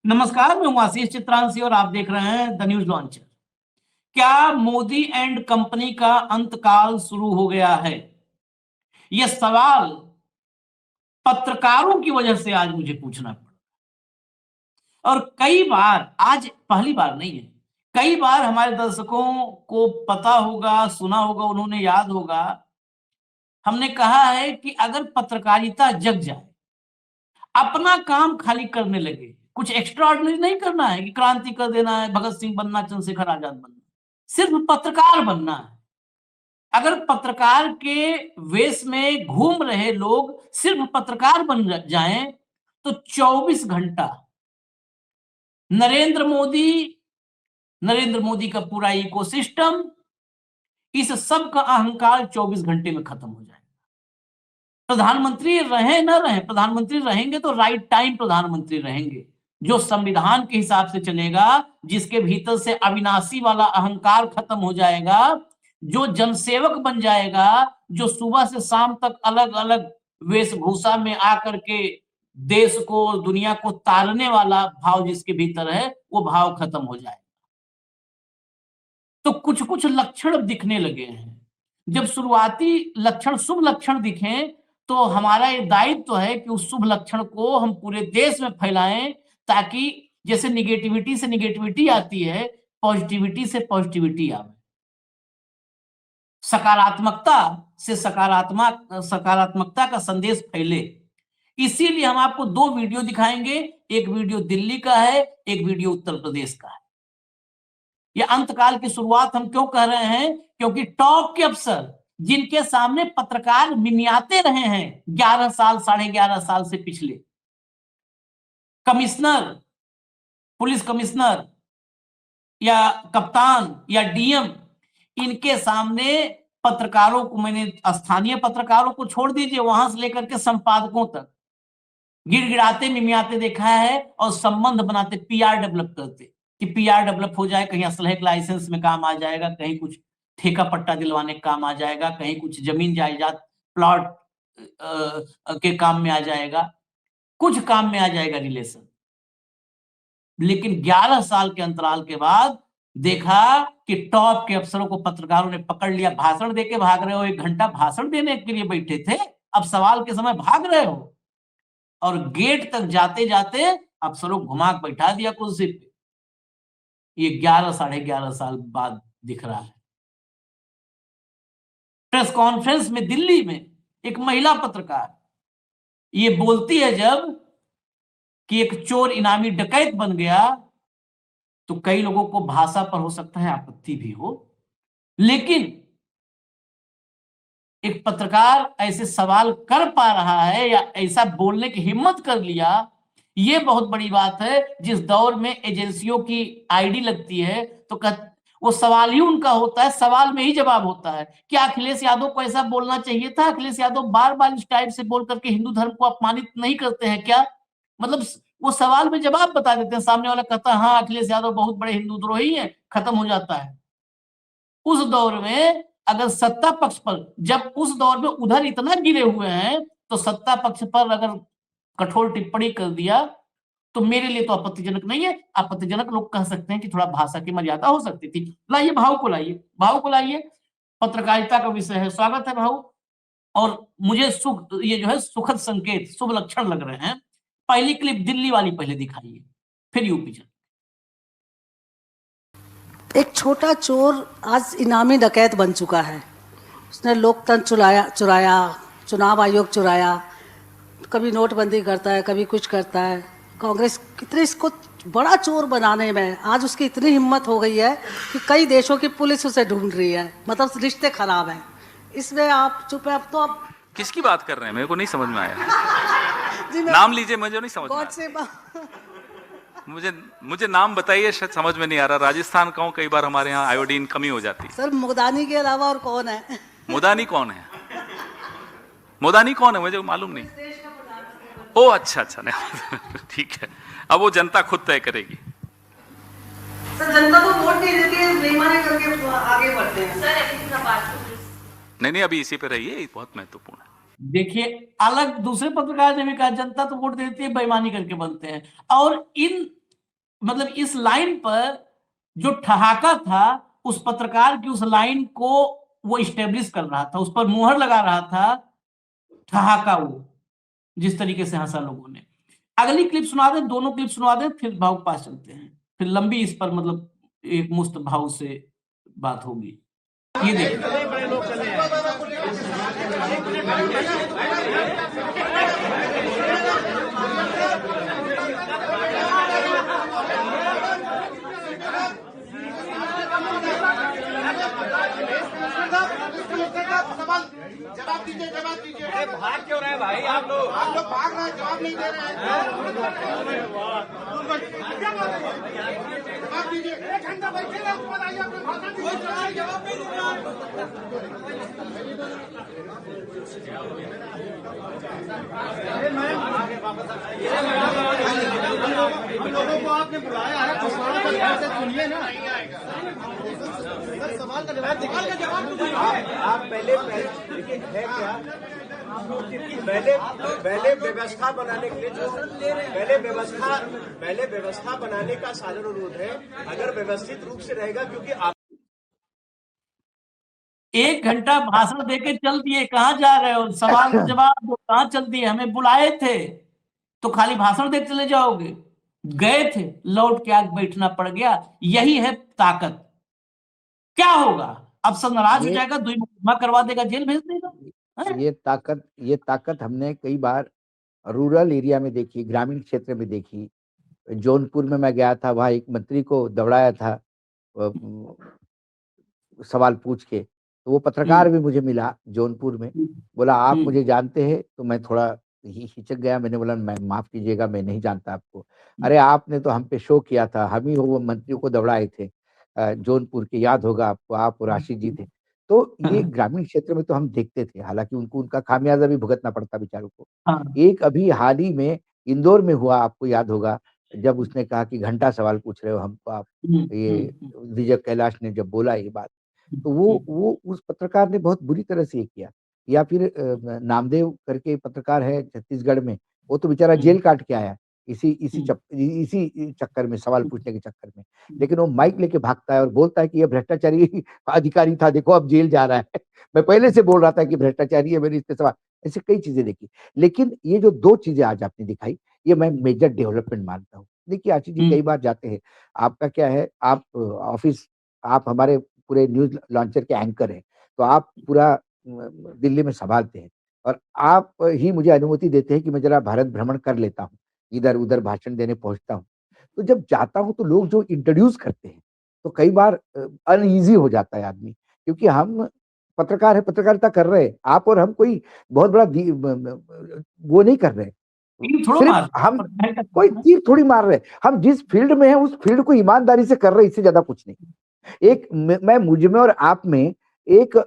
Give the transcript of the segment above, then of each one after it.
नमस्कार, मैं हूं आशीष चित्रांशी और आप देख रहे हैं द न्यूज लॉन्चर। क्या मोदी एंड कंपनी का अंतकाल शुरू हो गया है? यह सवाल पत्रकारों की वजह से आज मुझे पूछना पड़ा और कई बार, आज पहली बार नहीं है, कई बार हमारे दर्शकों को पता होगा, सुना होगा, उन्होंने याद होगा, हमने कहा है कि अगर पत्रकारिता जग जाए, अपना काम खाली करने लगे, कुछ एक्स्ट्रा ऑर्डिनरी नहीं करना है कि क्रांति कर देना है, भगत सिंह बनना, चंद्रशेखर आजाद बनना, सिर्फ पत्रकार बनना है। अगर पत्रकार के वेश में घूम रहे लोग सिर्फ पत्रकार बन जाएं तो 24 घंटा नरेंद्र मोदी का पूरा इकोसिस्टम, इस सब का अहंकार 24 घंटे में खत्म हो जाएगा। प्रधानमंत्री रहे ना रहे, प्रधानमंत्री रहेंगे तो राइट टाइम प्रधानमंत्री रहेंगे, जो संविधान के हिसाब से चलेगा, जिसके भीतर से अविनाशी वाला अहंकार खत्म हो जाएगा, जो जनसेवक बन जाएगा, जो सुबह से शाम तक अलग अलग वेशभूषा में आकर के देश को, दुनिया को तारने वाला भाव जिसके भीतर है, वो भाव खत्म हो जाएगा। तो कुछ कुछ लक्षण अब दिखने लगे हैं। जब शुरुआती लक्षण, शुभ लक्षण दिखे, तो हमारा ये दायित्व है कि उस शुभ लक्षण को हम पूरे देश में फैलाएं, ताकि जैसे निगेटिविटी से निगेटिविटी आती है, पॉजिटिविटी से पॉजिटिविटी आवे, सकारात्मकता से सकारात्मकता का संदेश फैले। इसीलिए हम आपको दो वीडियो दिखाएंगे, एक वीडियो दिल्ली का है, एक वीडियो उत्तर प्रदेश का है। यह अंतकाल की शुरुआत हम क्यों कह रहे हैं? क्योंकि टॉप के अफसर, जिनके सामने पत्रकार मिमियाते रहे हैं 11 साल, 11.5 साल से, पिछले कमिश्नर, पुलिस कमिश्नर या कप्तान या डीएम, इनके सामने पत्रकारों को, मैंने स्थानीय पत्रकारों को छोड़ दीजिए, वहां से लेकर के संपादकों तक गिड़गिड़ाते मिमियाते देखा है और संबंध बनाते, पीआर डेवलप करते कि पीआर डेवलप हो जाए, कहीं असलहे के लाइसेंस में काम आ जाएगा, कहीं कुछ ठेका पट्टा दिलवाने का काम आ जाएगा, कहीं कुछ जमीन जायदाद प्लॉट के काम में आ जाएगा, कुछ काम में आ जाएगा रिलेशन। लेकिन 11 साल के अंतराल के बाद देखा कि टॉप के अफसरों को पत्रकारों ने पकड़ लिया। भाषण देके भाग रहे हो, 1 घंटा भाषण देने के लिए बैठे थे, अब सवाल के समय भाग रहे हो, और गेट तक जाते जाते अफसरों घुमा के बैठा दिया कुर्सी पे। ये 11 11.5 साल बाद दिख रहा है। प्रेस कॉन्फ्रेंस में दिल्ली में एक महिला पत्रकार ये बोलती है जब कि एक चोर इनामी डकैत बन गया, तो कई लोगों को भाषा पर हो सकता है आपत्ति भी हो, लेकिन एक पत्रकार ऐसे सवाल कर पा रहा है या ऐसा बोलने की हिम्मत कर लिया, ये बहुत बड़ी बात है। जिस दौर में एजेंसियों की आईडी लगती है तो वो सवाल ही उनका होता है, सवाल में ही जवाब होता है। क्या अखिलेश यादव को ऐसा बोलना चाहिए था? अखिलेश यादव बार बार इस टाइप से बोल करके हिंदू धर्म को अपमानित नहीं करते हैं क्या? मतलब वो सवाल में जवाब बता देते हैं, सामने वाला कहता है हाँ अखिलेश यादव बहुत बड़े हिंदू द्रोही हैं, खत्म हो जाता है। उस दौर में अगर सत्ता पक्ष पर, जब उस दौर में उधर इतना गिरे हुए हैं, तो सत्ता पक्ष पर अगर कठोर टिप्पणी कर दिया तो मेरे लिए तो आपत्तिजनक नहीं है। आपत्तिजनक लोग कह सकते हैं कि थोड़ा भाषा की मर्यादा हो सकती थी। लाइए भाव को लाइए, भाव को लाइए, पत्रकारिता का विषय है। स्वागत है भाव। और मुझे सुख, ये जो है सुखद संकेत, शुभ लक्षण लग रहे हैं। पहली क्लिप दिल्ली वाली पहले दिखाइए, फिर यूपी चल। एक छोटा चोर आज इनामी डकैत बन चुका है। उसने लोकतंत्र चुराया, चुनाव आयोग चुराया, कभी नोटबंदी करता है, कभी कुछ करता है। कांग्रेस कितने इसको बड़ा चोर बनाने में आज उसकी इतनी हिम्मत हो गई है कि कई देशों की पुलिस उसे ढूंढ रही है। मतलब रिश्ते खराब हैं। इसमें आप चुप है। अब तो आप किसकी बात कर रहे हैं? मेरे को नहीं समझ में आया। नाम लीजिए, मुझे नहीं समझ में आया। मुझे नाम बताइए, शायद समझ में नहीं आ रहा। राजस्थान का हूँ, कई बार हमारे यहाँ आयोडीन कमी हो जाती है। सर मोदानी के अलावा और कौन है? मोदानी कौन है? मोदानी कौन है मुझे मालूम नहीं। ओ अच्छा, ठीक है। अब वो जनता खुद तय करेगी। सर जनता तो वोट नहीं देती है, बेईमानी करके आगे बढ़ते हैं। सर नहीं, अभी इसी पे रहिए, बहुत महत्वपूर्ण है। देखिए, अलग दूसरे पत्रकार ने भी कहा जनता तो वोट देती है, बेईमानी करके बनते हैं। और इन मतलब इस लाइन पर जो ठहाका था, उस पत्रकार की उस लाइन को वो इस्टेब्लिश कर रहा था, उस पर मुहर लगा रहा था ठहाका, वो जिस तरीके से हंसा लोगों ने। अगली क्लिप सुना दें, दोनों क्लिप सुना दें, फिर भाव के पास चलते हैं, फिर लंबी इस पर मतलब एक मुस्त भाव से बात होगी। ये देखिए, जवाब दीजिए, जवाब दीजिए। भाग क्यों रहे भाई आप लोग भाग रहे हैं, जवाब नहीं दे रहे हैं। जवाब दीजिए। 1 घंटा बैठेगा, उसके बाद आइए अपने भाषण दीजिए। जवाब नहीं दे रहा हम लोगों को आपने बुलाया है, तो सवाल का ध्यान से सुनिए ना। सवाल का जवाब आप पहले देखिए है क्या, पहले व्यवस्था बनाने के लिए जो पहले व्यवस्था बनाने का साधन अनुरोध है, अगर व्यवस्थित रूप से रहेगा, क्योंकि आप 1 घंटा भाषण देके चल दिए, कहाँ जा रहे हो? सवाल जवाब दो, कहाँ चल दिए? हमें बुलाए थे तो खाली भाषण देके चले जाओगे? गए थे, लौट के आके बैठना पड़ गया। यही है ताकत। क्या होगा? अब सब नाराज हो जाएगा, 2 मुकदमा करवा देगा, जेल भेज देगा। ये ताकत हमने कई बार रूरल एरिया में देखी, ग्रामीण क्षेत्र में देखी। जौनपुर में मैं गया था, वहां एक मंत्री को दौड़ाया था सवाल पूछ के, तो वो पत्रकार भी मुझे मिला जौनपुर में, बोला आप मुझे जानते हैं? तो मैं थोड़ा हिचक गया, मैंने बोला मैं माफ कीजिएगा, मैं नहीं जानता आपको। अरे आपने तो हम पे शो किया था, हम ही वो मंत्री को दौड़ाए थे जौनपुर के, याद होगा आपको, आप और आशीष जी थे। तो ये ग्रामीण क्षेत्र में तो हम देखते थे, हालांकि उनको उनका खामियाजा भी भुगतना पड़ता बेचारों को। एक अभी हाल ही में इंदौर में हुआ, आपको याद होगा, जब उसने कहा कि घंटा सवाल पूछ रहे हो हमको आप, ये विजय कैलाश ने जब बोला ये बात, तो वो उस पत्रकार ने बहुत बुरी तरह से ये किया। या फिर नामदेव करके पत्रकार है छत्तीसगढ़ में, वो तो बेचारा जेल काट के आया इसी चक्कर में, सवाल पूछने के चक्कर में। लेकिन वो माइक लेके भागता है और बोलता है कि ये भ्रष्टाचारी अधिकारी था, देखो अब जेल जा रहा है। मैं पहले से बोल रहा था कि भ्रष्टाचारी है, मैंने इसके सवाल, ऐसे कई चीजें देखी। लेकिन ये जो 2 चीजें आज आपने दिखाई, ये मैं मेजर डेवलपमेंट मानता हूँ। देखिए आशीष जी कई बार जाते हैं, आपका क्या है, आप ऑफिस, आप हमारे पूरे न्यूज लॉन्चर के एंकर हैं, तो आप पूरा दिल्ली में संभालते हैं, और आप ही मुझे अनुमति देते हैं कि मैं जरा भारत भ्रमण कर लेता हूँ, इधर-उधर भाषण देने पहुंचता हूँ। तो जब जाता हूँ तो लोग जो इंट्रोड्यूस करते हैं, तो कई बार अनईज़ी हो जाता है आदमी, क्योंकि हम पत्रकार हैं, पत्रकारिता कर रहे हैं, आप और हम कोई बहुत बड़ा वो नहीं कर रहे हैं। सिर्फ हम कोई तीर थोड़ी मार रहे हैं, हम जिस फील्ड में हैं उस फील्ड को ईमानदारी से कर रहे हैं, इससे ज्यादा कुछ नहीं। मैं मुझ में और आप में एक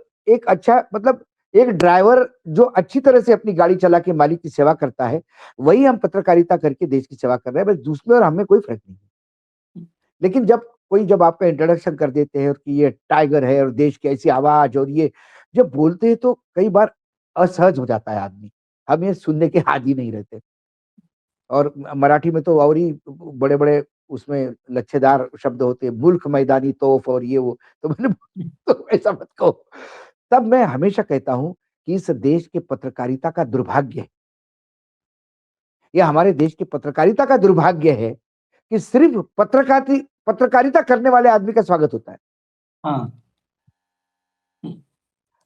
अच्छा, मतलब एक ड्राइवर जो अच्छी तरह से अपनी गाड़ी चला के मालिक की सेवा करता है, वही हम पत्रकारिता करके देश की सेवा कर रहे हैं, बस उसमें और हमें कोई फर्क नहीं है। लेकिन जब आपका इंट्रोडक्शन कर देते हैं कि ये टाइगर है और देश की ऐसी आवाज, और ये जब बोलते हैं तो कई बार असहज हो जाता है आदमी, हम ये सुनने के आदी नहीं रहते। और मराठी में तो और ही बड़े-बड़े उसमें लच्छेदार शब्द होते हैं, मुल्क मैदानी तोफ और ये वो, तो मैंने तो ऐसा मत कहो। तब मैं हमेशा कहता हूँ कि इस देश के पत्रकारिता का दुर्भाग्य है, ये हमारे देश की पत्रकारिता का दुर्भाग्य है कि सिर्फ पत्रकारिता करने वाले आदमी का स्वागत होता है।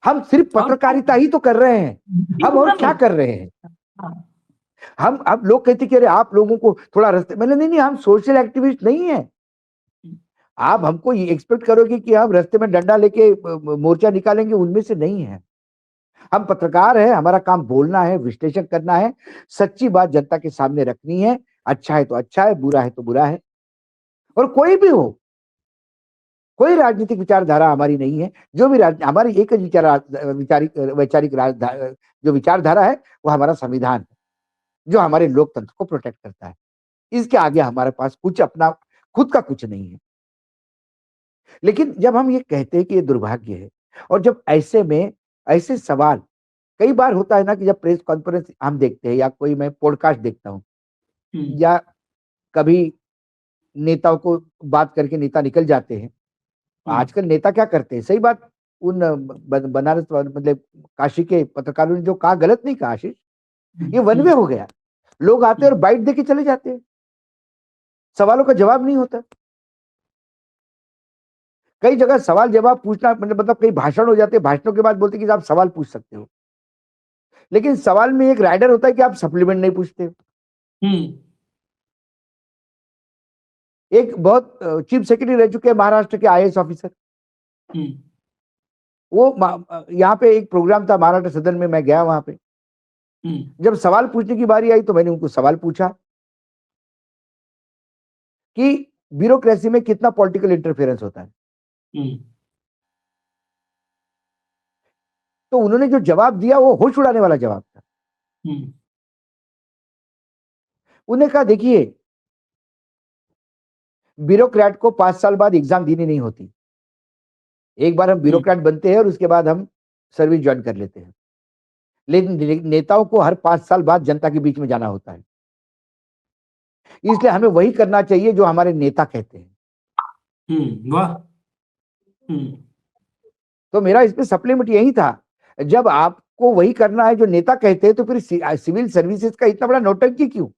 हम सिर्फ पत्रकारिता ही तो कर रहे हैं, हम और क्या कर रहे हैं? हम, अब लोग कहते कि अरे आप लोगों को थोड़ा रास्ते, मैंने नहीं, हम सोशल एक्टिविस्ट नहीं है। आप हमको ये एक्सपेक्ट करोगे कि हम रास्ते में डंडा लेके मोर्चा निकालेंगे, उनमें से नहीं है। हम पत्रकार है, हमारा काम बोलना है, विश्लेषण करना है, सच्ची बात जनता के सामने रखनी है, अच्छा है तो अच्छा है, बुरा है तो बुरा है। और कोई भी हो, कोई राजनीतिक विचारधारा हमारी नहीं है, जो भी हमारी एक वैचारिक जो विचारधारा है वो हमारा संविधान है, जो हमारे लोकतंत्र को प्रोटेक्ट करता है। इसके आगे हमारे पास कुछ अपना खुद का कुछ नहीं है। लेकिन जब हम ये कहते हैं कि ये दुर्भाग्य है, और जब ऐसे में ऐसे सवाल कई बार होता है ना, कि जब प्रेस कॉन्फ्रेंस हम देखते हैं या कोई मैं पॉडकास्ट देखता हूँ, या कभी नेताओं को बात करके नेता निकल जाते हैं। आजकल नेता क्या करते हैं, सही बात, उन बनारस मतलब काशी के पत्रकारों ने जो कहा गलत नहीं कहा आशीष, ये वन वे हो गया। लोग आते हैं और बाइट दे के चले जाते हैं, सवालों का जवाब नहीं होता। कई जगह सवाल जवाब पूछना मतलब कई भाषण हो जाते हैं, भाषणों के बाद बोलते हैं कि आप सवाल पूछ सकते हो, लेकिन सवाल में एक राइडर होता है कि आप सप्लीमेंट नहीं पूछते हो। एक बहुत चीफ सेक्रेटरी रह चुके हैं महाराष्ट्र के आईएएस ऑफिसर, वो यहाँ पे एक प्रोग्राम था महाराष्ट्र सदन में, मैं गया वहां पे। जब सवाल पूछने की बारी आई तो मैंने उनको सवाल पूछा कि ब्यूरोक्रेसी में कितना पॉलिटिकल इंटरफेरेंस होता है। तो उन्होंने जो जवाब दिया वो होश उड़ाने वाला जवाब था। उन्हें कहा देखिए, ब्यूरोक्रेट को 5 साल बाद एग्जाम देनी नहीं होती, एक बार हम ब्यूरोक्रेट बनते हैं और उसके बाद हम सर्विस ज्वाइन कर लेते हैं, लेकिन नेताओं को हर 5 साल बाद जनता के बीच में जाना होता है। इसलिए हमें वही करना चाहिए जो हमारे नेता कहते हैं। वाह। तो मेरा इसमें सप्लीमेंट यही था, जब आपको वही करना है जो नेता कहते हैं तो फिर सिविल सर्विसेज का इतना बड़ा नौटंकी क्यों?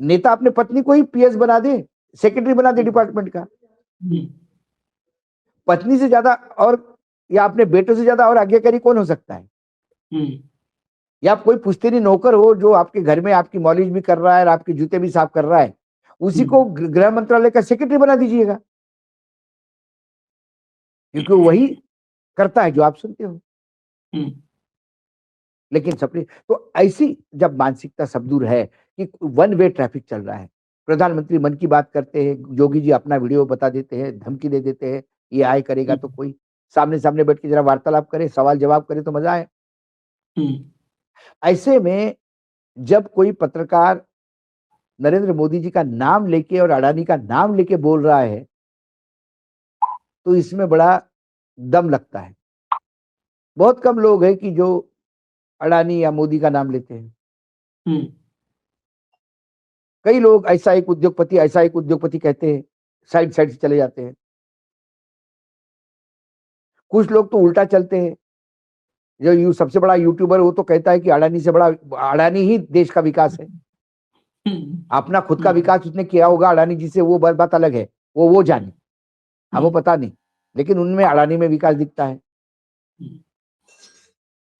नेता अपने पत्नी को ही पीएस बना दे, सेक्रेटरी बना दे डिपार्टमेंट का, पत्नी से ज्यादा और या अपने बेटों से ज्यादा और आज्ञाकारी कौन हो सकता है? या आप कोई पुश्तैनी नौकर हो जो आपके घर में आपकी मॉलिश भी कर रहा है और आपके जूते भी साफ कर रहा है, उसी को गृह मंत्रालय का सेक्रेटरी बना दीजिएगा, क्योंकि वही करता है जो आप सुनते हो। लेकिन सपने तो ऐसी जब मानसिकता सब दूर है कि वन वे ट्रैफिक चल रहा है, प्रधानमंत्री मन की बात करते हैं, योगी जी अपना वीडियो बता देते हैं, धमकी दे देते हैं, ये आय करेगा तो कोई सामने सामने बैठ के जरा वार्तालाप करे, सवाल जवाब करे तो मजा आए। ऐसे में जब कोई पत्रकार नरेंद्र मोदी जी का नाम लेके और अडानी का नाम लेके बोल रहा है तो इसमें बड़ा दम लगता है। बहुत कम लोग हैं कि जो अडानी या मोदी का नाम लेते हैं। कई लोग ऐसा एक उद्योगपति कहते हैं, साइड साइड से चले जाते हैं। कुछ लोग तो उल्टा चलते हैं, जो सबसे बड़ा यूट्यूबर वो तो कहता है कि अडानी से बड़ा अडानी ही देश का विकास है। अपना खुद का विकास उसने किया होगा अडानी जी से, वो बात अलग है, वो जाने, हमें पता नहीं, लेकिन उनमें अडानी में विकास दिखता है।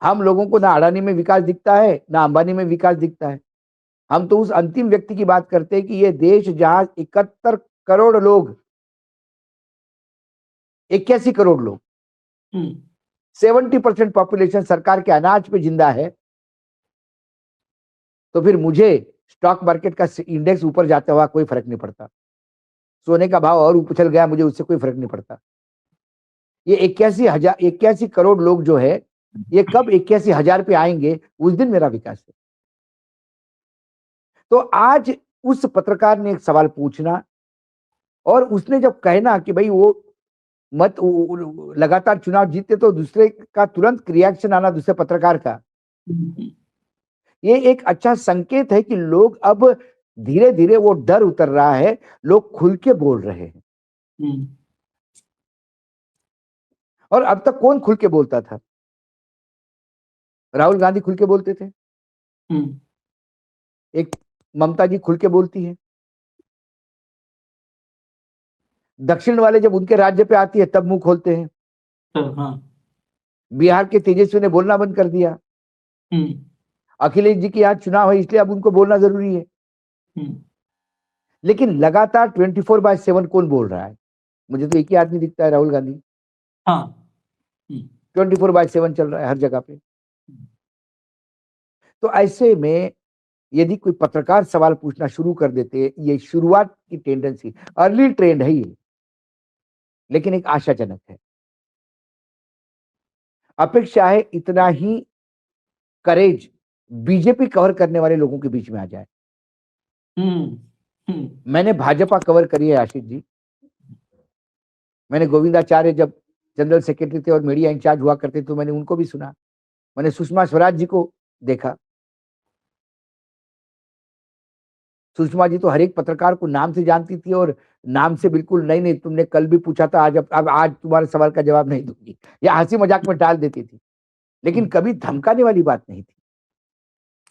हम लोगों को ना अडानी में विकास दिखता है ना अंबानी में विकास दिखता है। हम तो उस अंतिम व्यक्ति की बात करते हैं कि ये देश जहां 71 करोड़ लोग 81 करोड़ लोग 70% पॉपुलेशन सरकार के अनाज पे जिंदा है, तो फिर मुझे स्टॉक मार्केट का इंडेक्स ऊपर जाता हुआ कोई फर्क नहीं पड़ता, सोने का भाव और उछल गया, मुझे उससे कोई फर्क नहीं पड़ता। ये 81 करोड़ लोग जो है, ये कब 81,000 पे आएंगे, उस दिन मेरा विकास है। तो आज उस पत्रकार ने एक सवाल पूछना और उसने जब कहना कि भाई वो मत लगातार चुनाव जीते तो दूसरे का तुरंत रिएक्शन आना दूसरे पत्रकार का, ये एक अच्छा संकेत है कि लोग अब धीरे धीरे वो डर उतर रहा है, लोग खुल के बोल रहे हैं। और अब तक कौन खुल के बोलता था? राहुल गांधी खुल के बोलते थे, एक ममता जी खुल के बोलती है, दक्षिण वाले जब उनके राज्य पे आती है तब मुंह खोलते हैं। बिहार के तेजस्वी ने बोलना बंद कर दिया। अखिलेश जी की यहाँ चुनाव है इसलिए अब उनको बोलना जरूरी है। लेकिन लगातार 24/7 कौन बोल रहा है? मुझे तो एक ही आदमी दिखता है, राहुल गांधी। 24/7 चल रहा है हर जगह पे। तो ऐसे में यदि कोई पत्रकार सवाल पूछना शुरू कर देते, ये शुरुआत की टेंडेंसी, अर्ली ट्रेंड है ये, लेकिन एक आशाजनक है। अपेक्षा है इतना ही करेज बीजेपी कवर करने वाले लोगों के बीच में आ जाए। मैंने भाजपा कवर करी है आशीष जी। मैंने गोविंदाचार्य जब जनरल सेक्रेटरी थे और मीडिया इंचार्ज हुआ करते तो मैंने उनको भी सुना। मैंने सुषमा स्वराज जी को देखा। सुषमा जी तो हर एक पत्रकार को नाम से जानती थी और नाम से बिल्कुल नहीं नहीं तुमने कल भी पूछा था, आज अब आज तुम्हारे सवाल का जवाब नहीं दूंगी, या हंसी मजाक में टाल देती थी, लेकिन कभी धमकाने वाली बात नहीं थी।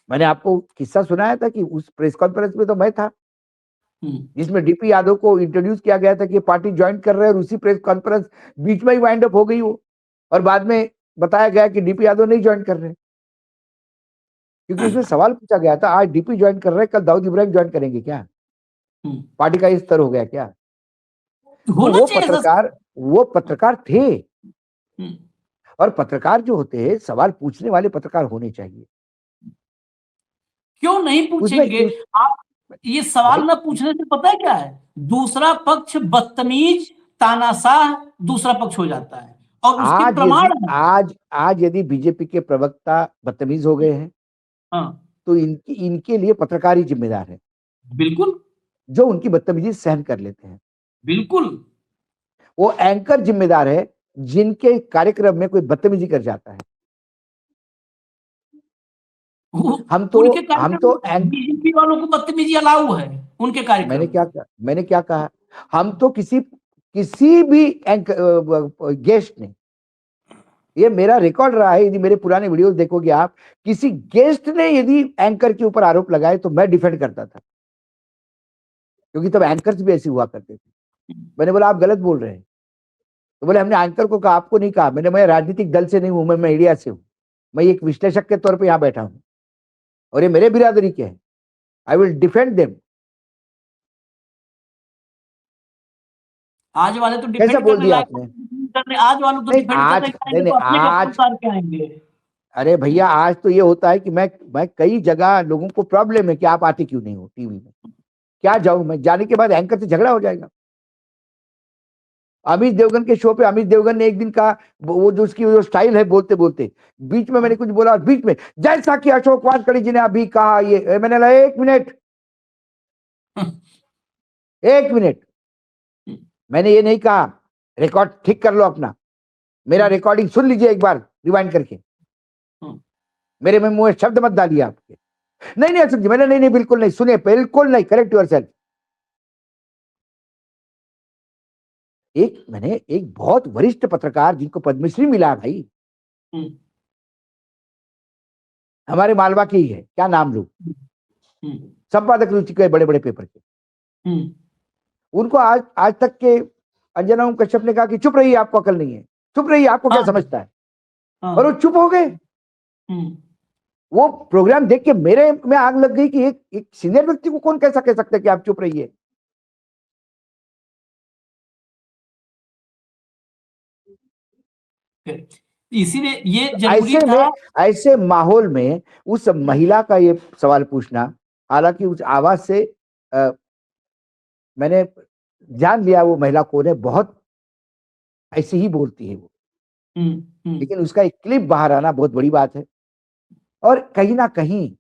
मैंने आपको किस्सा सुनाया था कि उस प्रेस कॉन्फ्रेंस में तो मैं था जिसमें डीपी यादव को इंट्रोड्यूस किया गया था कि पार्टी ज्वाइन कर रहे हैं, और उसी प्रेस कॉन्फ्रेंस बीच में ही वाइंड अप हो गई वो, और बाद में बताया गया कि डीपी यादव नहीं ज्वाइन कर रहे, क्योंकि उसमें सवाल पूछा गया था आज डीपी ज्वाइन कर रहे हैं, कल दाऊद इब्राहिम ज्वाइन करेंगे क्या? पार्टी का स्तर हो गया क्या? तो वो पत्रकार थे, और पत्रकार जो होते हैं सवाल पूछने वाले पत्रकार होने चाहिए। क्यों नहीं पूछेंगे आप? ये सवाल ना पूछने से पता है क्या है, दूसरा पक्ष बदतमीज तानाशाह दूसरा पक्ष हो जाता है, और उसके प्रमाण आज यदि बीजेपी के प्रवक्ता बदतमीज हो गए हैं, तो इनके लिए पत्रकार ही जिम्मेदार है। बिल्कुल, जो उनकी बदतमीजी सहन कर लेते हैं। बिल्कुल, वो एंकर जिम्मेदार है जिनके कार्यक्रम में कोई बदतमीजी कर जाता है। हम तो बीजेपी वालों को बदतमीजी अलाउ है उनके कार्यक्रम। मैंने क्या कहा, हम तो किसी भी गेस्ट ने, ये मेरा रिकॉर्ड रहा है, यदि मेरे पुराने वीडियोस देखोगे आप, किसी गेस्ट ने यदि एंकर के ऊपर आरोप लगाए तो मैं डिफेंड करता था, क्योंकि तब एंकर्स भी ऐसे हुआ करते थे। मैंने बोला आप गलत बोल रहे हैं, तो बोले हमने एंकर को कहा, आपको नहीं कहा। मैं राजनीतिक दल से नहीं हूं, मैं मीडिया से हूं, मैं एक विश्लेषक के तौर पे यहां बैठा हूं, और ये मेरे बिरादरी के हैं, आई विल डिफेंड देम। आज वाले तो डिफेंड बोल दिया आपने? आज वाले तो डिफेंड आज अरे भैया, आज तो ये होता है कि मैं कई जगह लोगों को प्रॉब्लम है कि आप आते क्यों नहीं हो टीवी में, क्या जाऊं मैं, जाने के बाद एंकर से झगड़ा हो जाएगा। अमित देवगन के शो पे अमित देवगन ने एक दिन कहा, वो जो उसकी जो स्टाइल है बोलते बोलते, बीच में मैंने कुछ बोला, बीच में जैसा कि अशोक वानखड़े जी ने अभी कहा, ये मैंने कहा एक मिनट, मैंने ये नहीं कहा, रिकॉर्ड ठीक कर लो अपना, मेरा रिकॉर्डिंग सुन लीजिए एक बार रिवाइंड करके, मेरे में मुंह शब्द मत डालिए आपके। नहीं अशोक जी, मैंने नहीं बिल्कुल नहीं, सुनिए, बिल्कुल नहीं, करेक्ट योरसेल्फ। मैंने एक बहुत वरिष्ठ पत्रकार जिनको पद्मश्री मिला भाई, हमारे मालवा की ही है, क्या नाम लूं, संपादक रुचि के बड़े बड़े पेपर के, उनको आज तक के अंजना ओम कश्यप ने कहा कि चुप रहिए, आपको अकल नहीं है, चुप रहिए, आपको क्या समझता है, और वो चुप हो गए। वो प्रोग्राम देख के मेरे में आग लग गई कि एक सीनियर व्यक्ति को कौन कैसा कह सकता है कि आप चुप रहिए। इसीलिए ये जरूरी था। ऐसे माहौल में उस महिला का ये सवाल पूछना, हालांकि उस आवाज से मैंने जान लिया वो महिला कौन है, बहुत ऐसे ही बोलती है वो, लेकिन उसका एक क्लिप बाहर आना बहुत बड़ी बात है। और कहीं ना कहीं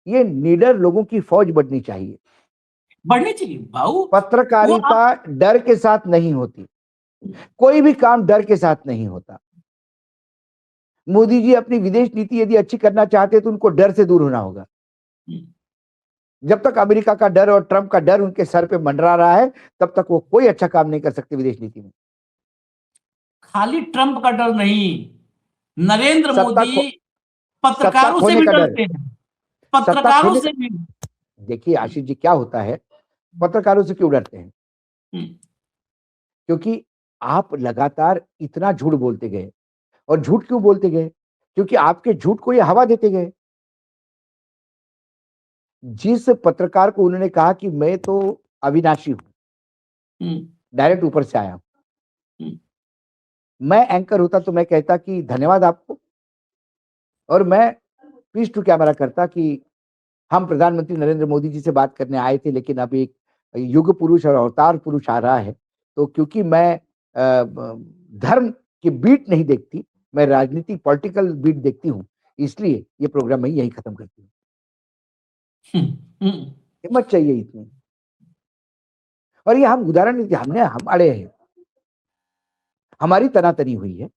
ये निडर लोगों की फौज बढ़नी चाहिए भाऊ। पत्रकारिता डर के साथ नहीं होती, कोई भी काम डर के साथ नहीं होता। मोदी जी अपनी विदेश नीति यदि अच्छी करना चाहते तो उनको डर से दूर होना होगा। जब तक अमेरिका का डर और ट्रंप का डर उनके सर पे मंडरा रहा है, तब तक वो कोई अच्छा काम नहीं कर सकते विदेश नीति में। खाली ट्रंप का डर नहीं, नरेंद्र मोदी पत्रकारों से भी डरते हैं, पत्रकारों से भी। देखिए आशीष जी, क्या होता है, पत्रकारों से क्यों डरते हैं? क्योंकि आप लगातार इतना झूठ बोलते गए, और झूठ क्यों बोलते गए? क्योंकि आपके झूठ को ये हवा देते गए। जिस पत्रकार को उन्होंने कहा कि मैं तो अविनाशी हूं, डायरेक्ट ऊपर से आया हूं, मैं एंकर होता तो मैं कहता कि धन्यवाद आपको, और मैं पीस टू कैमरा करता कि हम प्रधानमंत्री नरेंद्र मोदी जी से बात करने आए थे, लेकिन अब एक युग पुरुष और अवतार पुरुष आ रहा है, तो क्योंकि मैं धर्म की बीट नहीं देखती, मैं राजनीतिक पॉलिटिकल बीट देखती हूं, इसलिए ये प्रोग्राम मैं यही खत्म करती हूँ। हिम्मत चाहिए इतनी। और ये हम उदाहरण नहीं, हम अड़े हैं, हमारी तनातनी हुई है,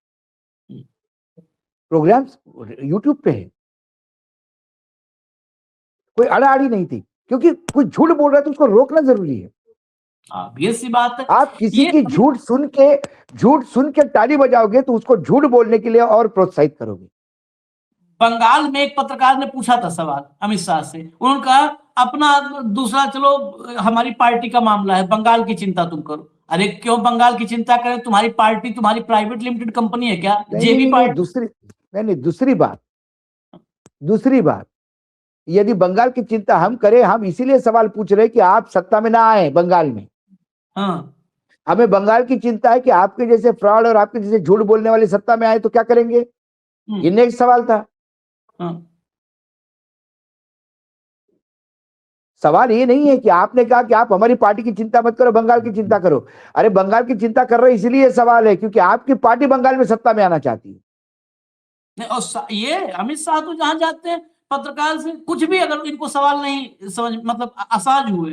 प्रोग्राम्स यूट्यूब पे है, कोई अड़ाअड़ी नहीं थी। क्योंकि कोई झूठ बोल रहा है तो उसको रोकना जरूरी है। ये सी बात है। आप किसी ये की झूठ सुन के ताली बजाओगे तो उसको झूठ बोलने के लिए और प्रोत्साहित करोगे। बंगाल में एक पत्रकार ने पूछा था सवाल अमित शाह से, उन्होंने कहा अपना दूसरा चलो हमारी पार्टी का मामला है, बंगाल की चिंता तुम करो। अरे क्यों बंगाल की चिंता करें, तुम्हारी पार्टी तुम्हारी प्राइवेट लिमिटेड कंपनी है क्या? जेबी पार्टी। दूसरी बात, यदि बंगाल की चिंता हम करें, हम इसीलिए सवाल पूछ रहे हैं कि आप सत्ता में ना आए बंगाल में। हाँ, हमें बंगाल की चिंता है कि आपके जैसे फ्रॉड और आपके जैसे झूठ बोलने वाले सत्ता में आए तो क्या करेंगे, ये नेक्स्ट सवाल था। हाँ, सवाल ये नहीं है कि आपने कहा कि आप हमारी पार्टी की चिंता मत करो, बंगाल की चिंता करो। अरे बंगाल की चिंता कर रहे इसलिए सवाल है क्योंकि आपकी पार्टी बंगाल में सत्ता में आना चाहती है। नहीं, और ये अमित शाह तो जहां जाते हैं पत्रकार से कुछ भी अगर इनको सवाल नहीं समझ मतलब असहज हुए,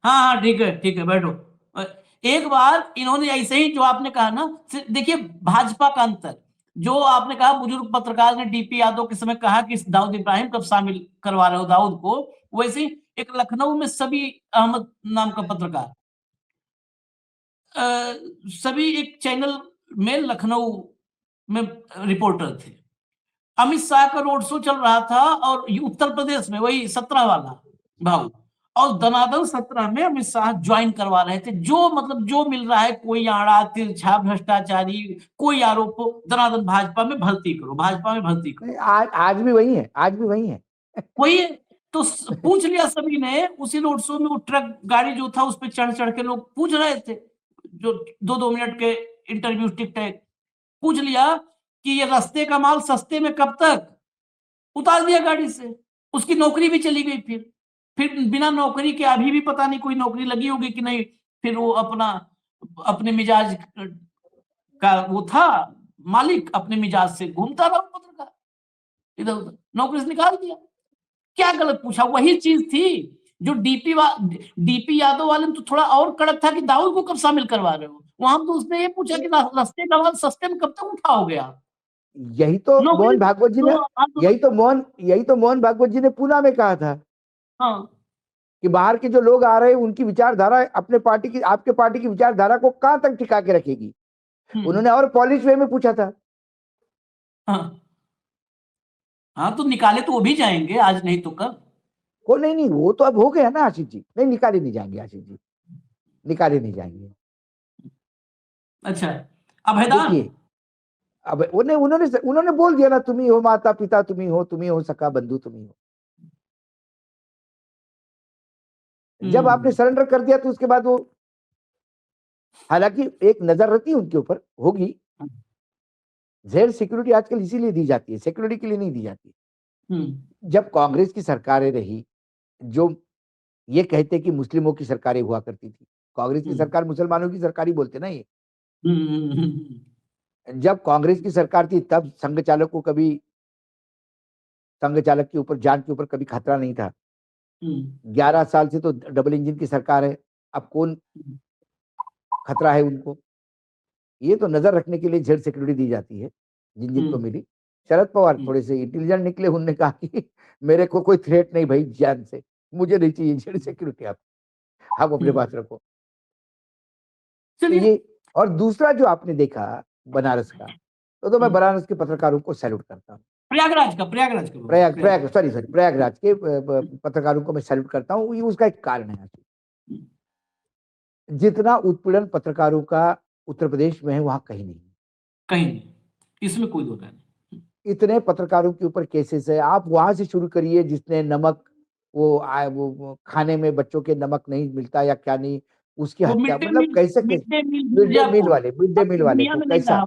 हाँ हाँ ठीक है बैठो। एक बार इन्होंने ऐसे ही जो आपने कहा ना, देखिए भाजपा का अंतर, जो आपने कहा बुजुर्ग पत्रकार ने डीपी यादव के समय कहा कि दाऊद इब्राहिम कब शामिल करवा रहे हो दाऊद को, वैसे ही एक लखनऊ में सभी अहमद नाम का पत्रकार, सभी एक चैनल में लखनऊ में रिपोर्टर थे। अमित शाह का रोड शो चल रहा था और ये उत्तर प्रदेश में वही 17 वाला भाव, और दनादन 17 में अमित शाह ज्वाइन करवा रहे थे। जो मतलब जो मिल रहा है, कोई आड़ा तिरछा भ्रष्टाचारी कोई आरोप हो, दनादन भाजपा में भर्ती करो, भाजपा में भर्ती करो। आज भी वही है, आज भी वही है। वही तो पूछ लिया सभी ने उसी रोड शो में, वो ट्रक गाड़ी जो था उस पर चढ़ चढ़ के लोग पूछ रहे थे, जो 2-2 मिनट के इंटरव्यू टिक टैक पूछ लिया कि ये रास्ते का माल सस्ते में कब तक, उतार दिया गाड़ी से, उसकी नौकरी भी चली गई। फिर बिना नौकरी के अभी भी पता नहीं कोई नौकरी लगी होगी कि नहीं, फिर वो अपने मिजाज का वो था मालिक, अपने मिजाज से घूमता रहा पत्रकार, इधर उधर नौकरी से निकाल दिया। क्या गलत पूछा? वही चीज थी जो डीपी यादव वाले में तो थोड़ा और कड़क था कि दाऊद को कब शामिल करवा रहे हो, वहां तो उसने ये पूछा कि रास्ते का माल सस्ते में कब तक उठाओगे आप। यही तो मोहन भागवत जी ने मोहन भागवत जी ने पूना में कहा था। हाँ, कि बाहर के जो लोग आ रहे हैं उनकी विचारधारा अपने पार्टी की, आपके पार्टी की विचारधारा को कहां तक टिका के रखेगी। उन्होंने और पॉलिश वे में पूछा था। हाँ तो निकाले तो वो भी जाएंगे, आज नहीं तो कल। वो नहीं, वो तो अब हो गया ना आशीष जी, नहीं निकाले नहीं जाएंगे आशीष जी, निकाले नहीं जाएंगे। अच्छा, अभयदान देखिए अब उन्होंने बोल दिया ना, तुम ही हो माता पिता, तुम ही हो सखा बंधु, तुम ही हो। जब आपने सरेंडर कर दिया तो उसके बाद वो, हालांकि एक नजर रहती है उनके ऊपर होगी, जेड सिक्योरिटी आजकल इसीलिए दी जाती है, सिक्योरिटी के लिए नहीं दी जाती। जब कांग्रेस की सरकारें रही, जो ये कहते कि मुस्लिमों की सरकारें हुआ करती थी, कांग्रेस की सरकार मुसलमानों की सरकार ही बोलते ना ये। जब कांग्रेस की सरकार थी तब संघ चालक के ऊपर, जान के ऊपर कभी खतरा नहीं था। 11 साल से तो डबल इंजन की सरकार है, अब कौन खतरा है उनको? ये तो नजर रखने के लिए जेड सिक्योरिटी दी जाती है जिन जिनको मिली। शरद पवार थोड़े से इंटेलिजेंट निकले, उन्होंने कहा कि मेरे को कोई थ्रेट नहीं भाई, जान से मुझे नहीं चाहिए जेड सिक्योरिटी, आप अपने पास रखो। तो ये, और दूसरा जो आपने देखा बनारस का, तो मैं बनारस के पत्रकारों को सैल्यूट करता हूँ। प्रयागराज के पत्रकारों को मैं सैल्यूट करता हूँ। ये उसका एक कारण है, जितना उत्पीड़न पत्रकारों का उत्तर प्रदेश में है वहां कहीं नहीं, इसमें कोई दो नहीं। इतने पत्रकारों के ऊपर केसेस है। आप वहां से शुरू करिए जिसने नमक, वो खाने में बच्चों के नमक नहीं मिलता या क्या नहीं, उसकी हत्या, मतलब कैसे मिड डे मील वाले को कैसा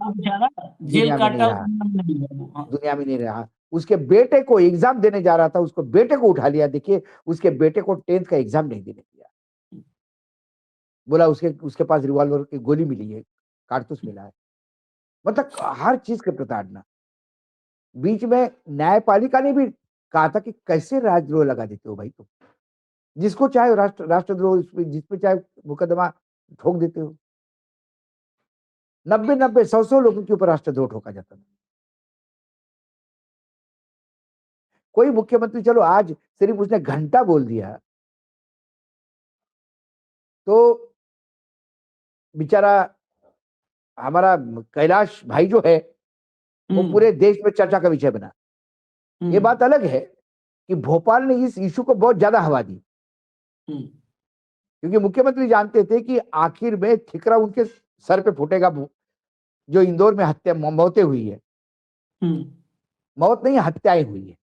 दुनिया में नहीं रहा। उसके बेटे को एग्जाम देने जा रहा था, उसको बेटे को उठा लिया। देखिए उसके बेटे को 10th का एग्जाम नहीं देने दिया, बोला उसके पास रिवॉल्वर की गोली मिली है, कारतूस मिला है। मतलब हर चीज के प्रताड़ना। बीच में न्यायपालिका ने भी कहा था कि कैसे राजद्रोह लगा देते हो भाई तुम, जिसको चाहे राष्ट्रद्रोह, जिसपे चाहे मुकदमा ठोक देते हो। 90 100 लोगों के ऊपर राष्ट्रद्रोह ठोका जाता था। कोई मुख्यमंत्री, चलो आज सिर्फ उसने घंटा बोल दिया, तो बेचारा हमारा कैलाश भाई जो है वो पूरे देश में चर्चा का विषय बना। ये बात अलग है कि भोपाल ने इस इशू को बहुत ज्यादा हवा दी, क्योंकि मुख्यमंत्री जानते थे कि आखिर में ठिकरा उनके सर पे फूटेगा। जो इंदौर में हत्या मौतें हुई है, मौत नहीं हत्याएं हुई है,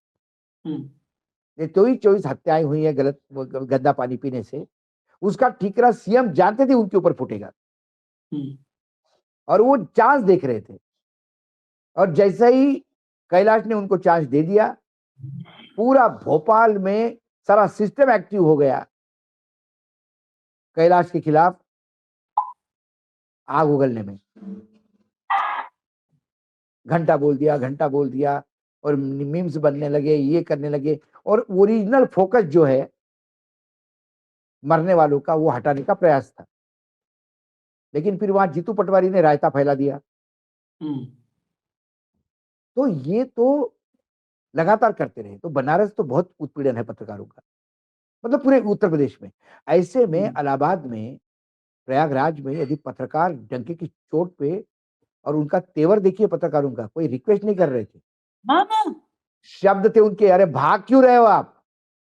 ये 24 हत्याएं हुई है गलत गंदा पानी पीने से, उसका ठिकरा सीएम जानते थे उनके ऊपर फूटेगा और वो चांस देख रहे थे। और जैसे ही कैलाश ने उनको चांस दे दिया, पूरा भोपाल में सारा सिस्टम एक्टिव हो गया कैलाश के खिलाफ आग उगलने में। घंटा बोल दिया और मीम्स बनने लगे, ये करने लगे, और ओरिजिनल फोकस जो है मरने वालों का वो हटाने का प्रयास था। लेकिन फिर वहां जीतू पटवारी ने रायता फैला दिया। तो ये तो लगातार करते रहे। तो बनारस तो बहुत उत्पीड़न है पत्रकारों का, मतलब पूरे उत्तर प्रदेश में। ऐसे में इलाहाबाद में, प्रयागराज में यदि पत्रकार डंके की चोट पे, और उनका तेवर देखिए पत्रकारों का, कोई रिक्वेस्ट नहीं कर रहे थे, शब्द थे उनके, अरे भाग क्यों रहे हो आप,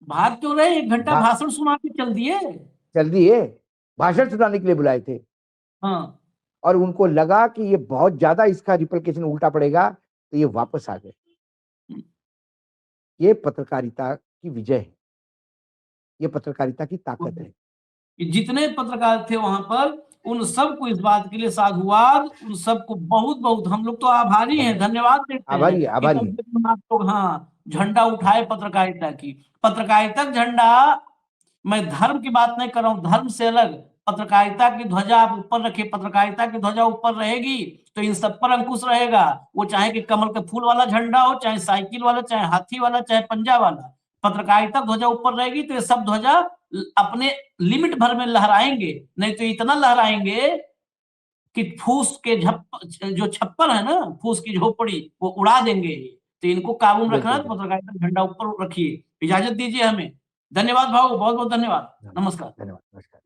भाग क्यों रहे, 1 घंटा भाषण सुना के चल दिए, भाषण सुनाने के लिए बुलाए थे। हाँ। और उनको लगा कि ये बहुत ज्यादा इसका रिप्लिकेशन उल्टा पड़ेगा, तो ये वापस आ गए। ये पत्रकारिता की विजय है, ये पत्रकारिता की ताकत है। जितने पत्रकार थे वहां पर, उन सबको इस बात के लिए साधुवाद, उन सबको बहुत बहुत हम लोग तो आभारी हैं, धन्यवाद देते हैं कि आप लोग हाँ झंडा उठाए पत्रकारिता की। पत्रकारिता झंडा, मैं धर्म की बात नहीं कर रहा हूँ, धर्म से अलग पत्रकारिता की ध्वजा आप ऊपर रखिए। पत्रकारिता की ध्वजा ऊपर रहेगी तो इन सब पर अंकुश रहेगा। वो चाहे कि कमल के फूल वाला झंडा हो, चाहे साइकिल वाला, चाहे हाथी वाला, चाहे पंजा वाला, पत्रकारिता ध्वजा ऊपर रहेगी तो ये सब ध्वजा अपने लिमिट भर में लहराएंगे। नहीं तो इतना लहराएंगे कि फूस के जो छप्पर है ना, फूस की झोपड़ी, वो उड़ा देंगे। तो इनको काबू में रखना, पत्रकारिता झंडा ऊपर रखिए। इजाजत दीजिए हमें। धन्यवाद भाऊ, बहुत बहुत धन्यवाद। नमस्कार।